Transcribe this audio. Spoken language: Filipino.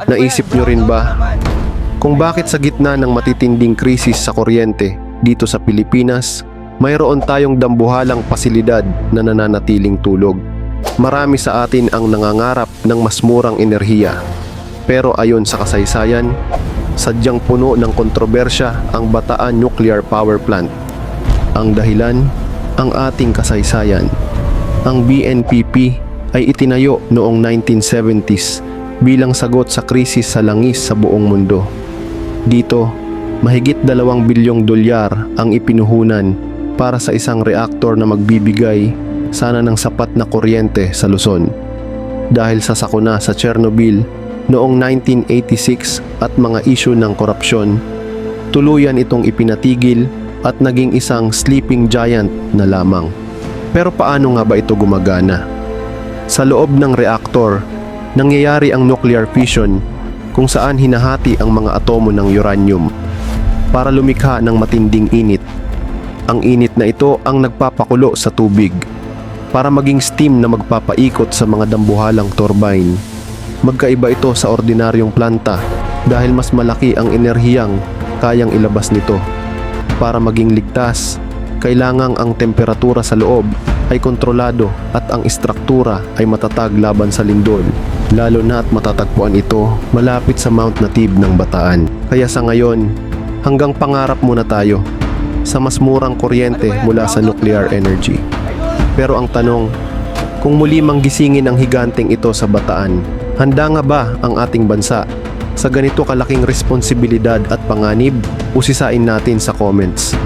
Naisip nyo rin ba kung bakit sa gitna ng matitinding krisis sa kuryente dito sa Pilipinas, mayroon tayong dambuhalang pasilidad na nananatiling tulog? Marami sa atin ang nangangarap ng mas murang enerhiya. Pero ayon sa kasaysayan, sadyang puno ng kontrobersya ang Bataan Nuclear Power Plant. Ang dahilan, ang ating kasaysayan. Ang BNPP ay itinayo noong 1970s bilang sagot sa krisis sa langis sa buong mundo. Dito, mahigit 2 bilyong dolyar ang ipinuhunan para sa isang reaktor na magbibigay sana ng sapat na kuryente sa Luzon. Dahil sa sakuna sa Chernobyl noong 1986 at mga isyu ng korupsyon, tuluyan itong ipinatigil at naging isang sleeping giant na lamang. Pero paano nga ba ito gumagana? Sa loob ng reaktor, nangyayari ang nuclear fission kung saan hinahati ang mga atomo ng uranium para lumikha ng matinding init. Ang init na ito ang nagpapakulo sa tubig para maging steam na magpapaikot sa mga dambuhalang turbine. Magkaiba ito sa ordinaryong planta dahil mas malaki ang enerhiyang kayang ilabas nito. Para maging ligtas, kailangang ang temperatura sa loob ay kontrolado at ang istruktura ay matatag laban sa lindol. Lalo na at matatagpuan ito malapit sa Mount Natib ng Bataan. Kaya sa ngayon, hanggang pangarap muna tayo sa mas murang kuryente mula sa nuclear energy. Pero ang tanong, kung muli manggisingin ang higanteng ito sa Bataan, handa nga ba ang ating bansa sa ganito kalaking responsibilidad at panganib? Usisain natin sa comments.